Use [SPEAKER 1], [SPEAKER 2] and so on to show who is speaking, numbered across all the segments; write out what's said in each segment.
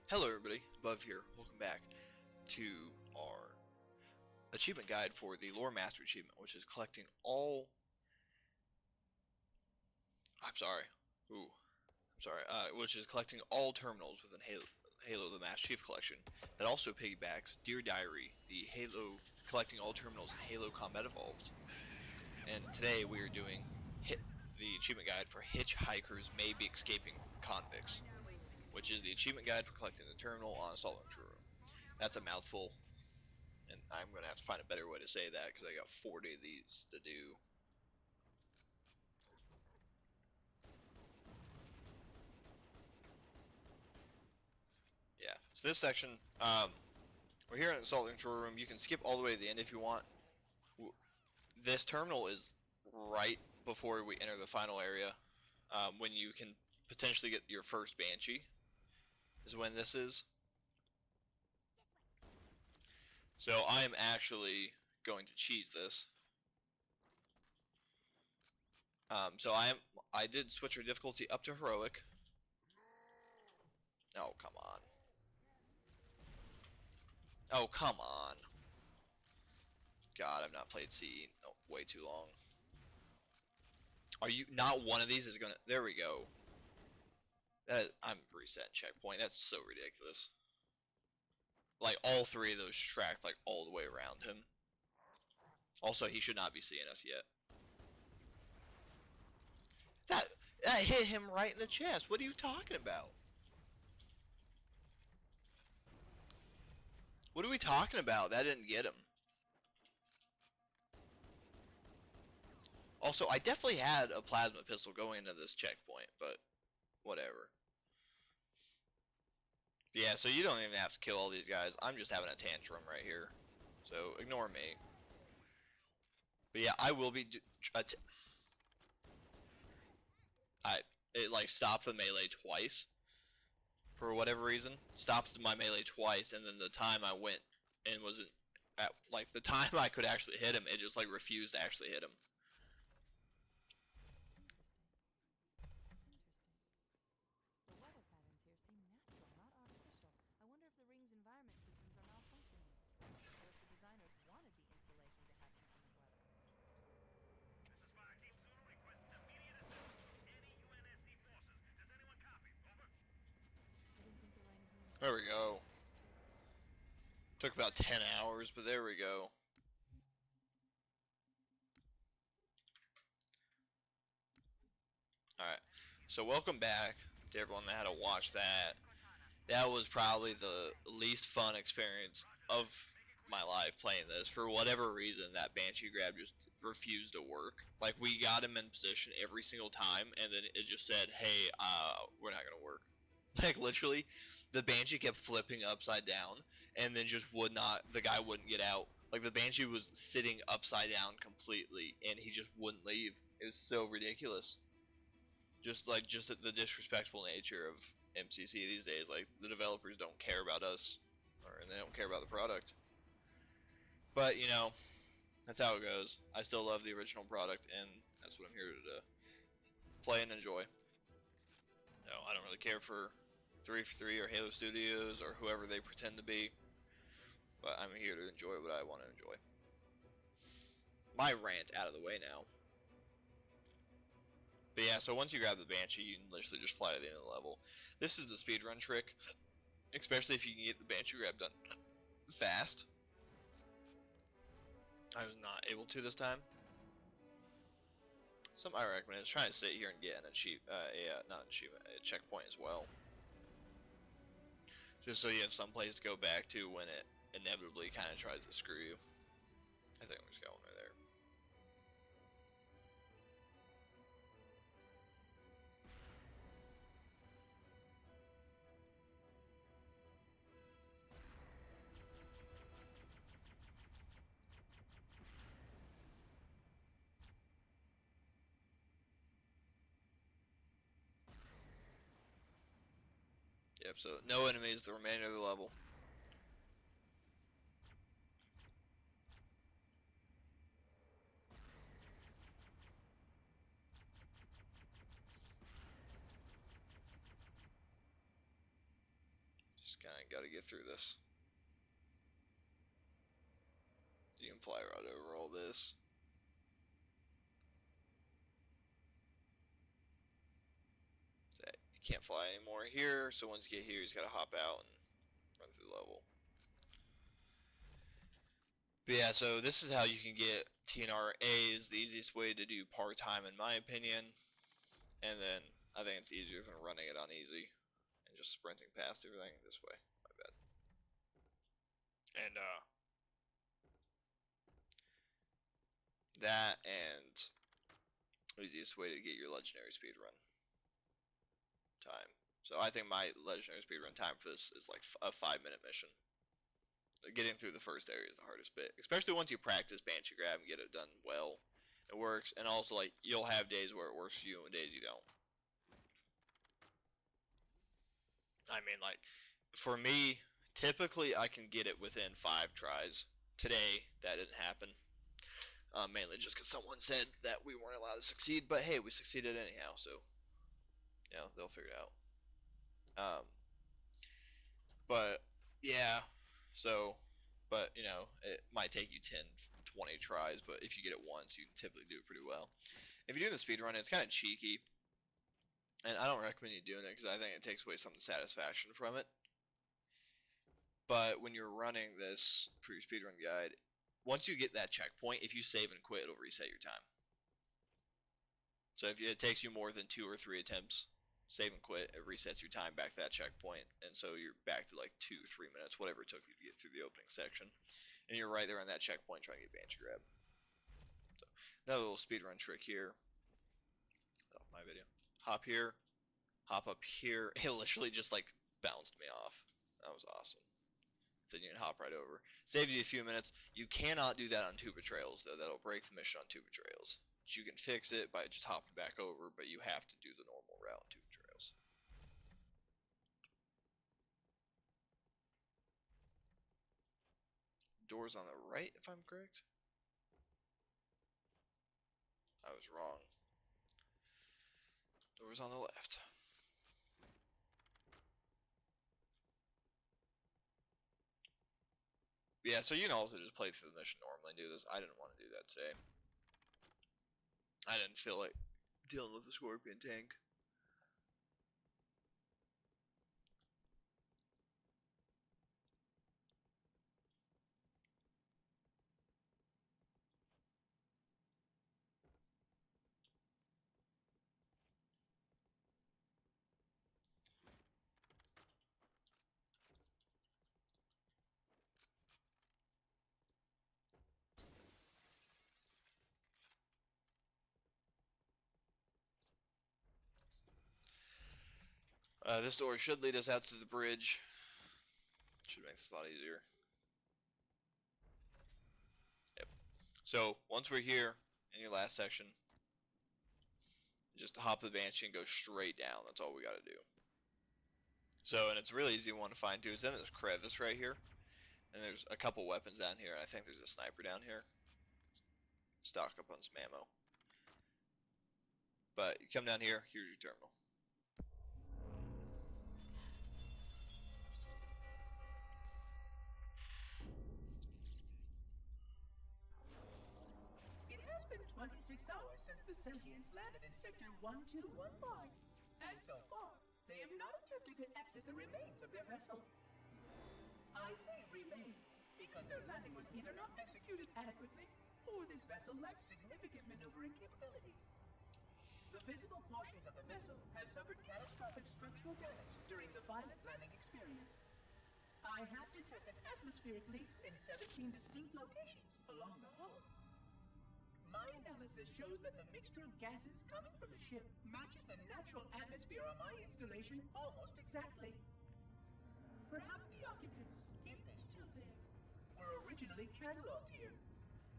[SPEAKER 1] Hello everybody, Above here. Welcome back to our achievement guide for the Lore Master achievement, which is collecting all... I'm sorry. Ooh. I'm sorry. Which is collecting all terminals within Halo the Master Chief Collection. That also piggybacks Dear Diary, the Halo collecting all terminals in Halo Combat Evolved. And today we are doing the achievement guide for Hitchhikers May Be Escaping Convicts, which is the achievement guide for collecting the terminal on Assault Launcher Room. That's a mouthful, and I'm going to have to find a better way to say that because I got 40 of these to do. Yeah, so this section, we're here in the Assault Control Room. You can skip all the way to the end if you want. This terminal is right before we enter the final area, when you can potentially get your first Banshee, is when this is. So I am actually going to cheese this. So I did switch our difficulty up to heroic. Oh, come on. Oh, come on. God, I've not played C way too long. Are you... Not one of these is gonna... There we go. I'm resetting checkpoint. That's so ridiculous. Like, all three of those tracked, like, all the way around him. Also, he should not be seeing us yet. That hit him right in the chest. What are you talking about? What are we talking about? That didn't get him. Also, I definitely had a plasma pistol going into this checkpoint, but whatever. Yeah, so you don't even have to kill all these guys. I'm just having a tantrum right here. So, ignore me. But yeah, I will be... It, like, stopped the melee twice. For whatever reason. Stops my melee twice, and then the time I went and wasn't... At, like, the time I could actually hit him, it just, like, refused to actually hit him.
[SPEAKER 2] Interesting. The weather patterns here seem natural, not artificial. I wonder if the ring's environment systems are malfunctioning, or if the designers wanted the installation to have inclement weather.
[SPEAKER 3] This is Fire Team Zulu requesting immediate assistance. Any UNSC forces. Does anyone copy? Over.
[SPEAKER 2] I didn't think there were any humans.
[SPEAKER 1] There we go. Took about 10 hours, but there we go. Alright, so welcome back to everyone that had to watch that. That was probably the least fun experience of my life playing this. For whatever reason, that Banshee grab just refused to work. Like, we got him in position every single time, and then it just said, hey, we're not going to work. Like, literally, the Banshee kept flipping upside down, and then just would not, the guy wouldn't get out. Like, the Banshee was sitting upside down completely, and he just wouldn't leave. It was so ridiculous. Just the disrespectful nature of MCC these days. Like, the developers don't care about us, and they don't care about the product. But, you know, that's how it goes. I still love the original product, and that's what I'm here to play and enjoy. No, I don't really care for 343 or Halo Studios or whoever they pretend to be, but I'm here to enjoy what I want to enjoy. My rant out of the way now. But yeah, so once you grab the Banshee, you can literally just fly to the end of the level. This is the speedrun trick, especially if you can get the Banshee grab done fast. I was not able to this time. Something I recommend is trying to sit here and get a checkpoint as well. Just so you have some place to go back to when it inevitably kind of tries to screw you. I think I'm just going right there. Yep, so no enemies the remainder of the level. Just kind of got to get through this. You can fly right over all this. You can't fly anymore here, so once you get here, you just got to hop out and run through the level. But yeah, so this is how you can get TNR A is the easiest way to do part-time in my opinion. And then I think it's easier than running it on easy and just sprinting past everything this way. My bad. And that and the easiest way to get your legendary speedrun time. So I think my legendary speedrun time for this is like a 5-minute mission. Getting through the first area is the hardest bit, especially once you practice Banshee Grab and get it done well. It works, and also like you'll have days where it works for you and days you don't. I mean, like for me, typically I can get it within 5 tries. Today that didn't happen, mainly just because someone said that we weren't allowed to succeed. But hey, we succeeded anyhow, so you know they'll figure it out. But yeah, so. But, you know, it might take you 10, 20 tries, but if you get it once, you can typically do it pretty well. If you're doing the speedrun, it's kind of cheeky, and I don't recommend you doing it because I think it takes away some of the satisfaction from it. But when you're running this for your speedrun guide, once you get that checkpoint, if you save and quit, it'll reset your time. So if it takes you more than 2 or 3 attempts, save and quit, it resets your time back to that checkpoint, and so you're back to like 2-3 minutes, whatever it took you to get through the opening section, and you're right there on that checkpoint trying to get Banshee Grab. So another little speedrun trick here. Oh, my video. Hop here, hop up here. It literally just like bounced me off. That was awesome. Then you can hop right over. Saves you a few minutes. You cannot do that on 2 betrayals though. That'll break the mission on 2 betrayals. You can fix it by just hopping back over, but you have to do the normal route on 2 betrayals. Doors on the right, if I'm correct. I was wrong. Doors on the left. Yeah, so you can also just play through the mission normally and do this. I didn't want to do that today. I didn't feel like dealing with the Scorpion tank. This door should lead us out to the bridge. Should make this a lot easier. Yep. So, once we're here in your last section, just hop the Banshee and go straight down. That's all we gotta do. So, and it's a really easy one to find too. It's in this crevice right here. And there's a couple weapons down here. And I think there's a sniper down here. Stock up on some ammo. But you come down here, here's your terminal.
[SPEAKER 4] It has been 26 hours since the Sentients landed in Sector 1215, and so far, they have not attempted to exit the remains of their vessel. I say remains because their landing was either not executed adequately, or this vessel lacks significant maneuvering capability. The visible portions of the vessel have suffered catastrophic structural damage during the violent landing experience. I have detected atmospheric leaks in 17 distinct locations along the hull. My analysis shows that the mixture of gases coming from the ship matches the natural atmosphere on my installation almost exactly. Perhaps the occupants, if they're still there, were originally cataloged here.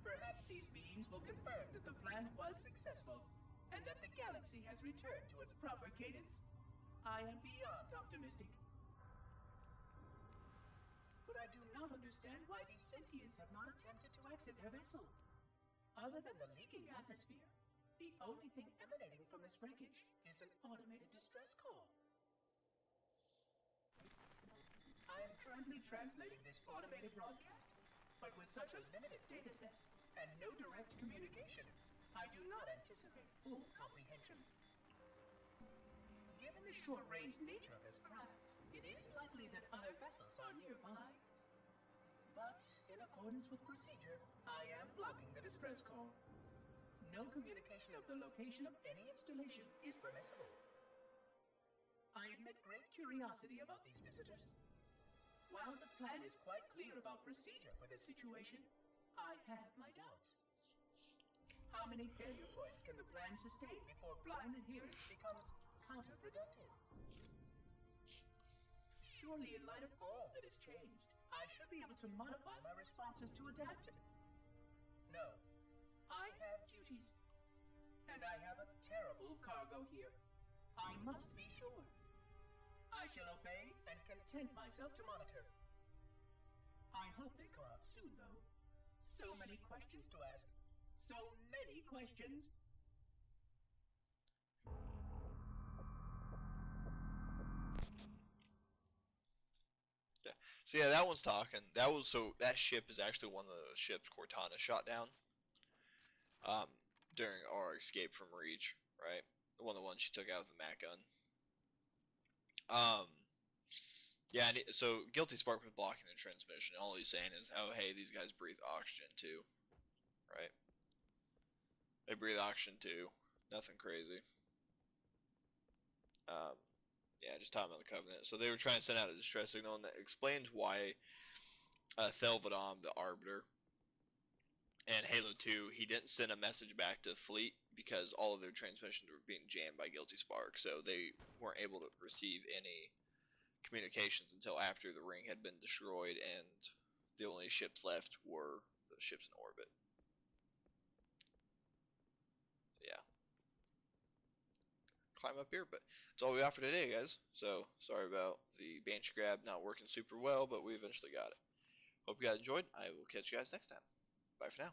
[SPEAKER 4] Perhaps these beings will confirm that the plan was successful, and that the galaxy has returned to its proper cadence. I am beyond optimistic. But I do not understand why these sentients have not attempted to exit their vessel. Other than the leaking atmosphere, the only thing emanating from this wreckage is an automated distress call. accurately translating this automated broadcast. But with such a limited data set and no direct communication, I do not anticipate full comprehension. Given the short-range nature of this craft, it is likely that other vessels are nearby. But, in accordance with procedure, I am blocking the distress call. No communication of the location of any installation is permissible. I admit great curiosity about these visitors. While the plan is quite clear about procedure for this situation, I have my doubts. How many failure points can the plan sustain before blind adherence becomes counterproductive? Surely, in light of all that has changed, I should be able to modify my responses to adapt to it. No, I have duties. And I have a terrible cargo here. I must be sure. I shall obey and content myself to monitor. I hope they come out soon, though. So many questions to ask. So many questions.
[SPEAKER 1] Yeah. So yeah, that one's talking. That ship is actually one of the ships Cortana shot down. During our escape from Reach, right? One of the ones she took out with the Mac gun. Yeah. So Guilty Spark was blocking the transmission. All he's saying is, "Oh, hey, these guys breathe oxygen too, right? They breathe oxygen too. Nothing crazy." Um, yeah, just talking about the Covenant. So they were trying to send out a distress signal, and that explains why Thelvadom, the Arbiter, and Halo 2, he didn't send a message back to Fleet because all of their transmissions were being jammed by Guilty Spark, so they weren't able to receive any communications until after the ring had been destroyed and the only ships left were the ships in orbit. Yeah. Climb up here, but that's all we got for today, guys. So, sorry about the Banshee grab not working super well, but we eventually got it. Hope you guys enjoyed. I will catch you guys next time. Bye for now.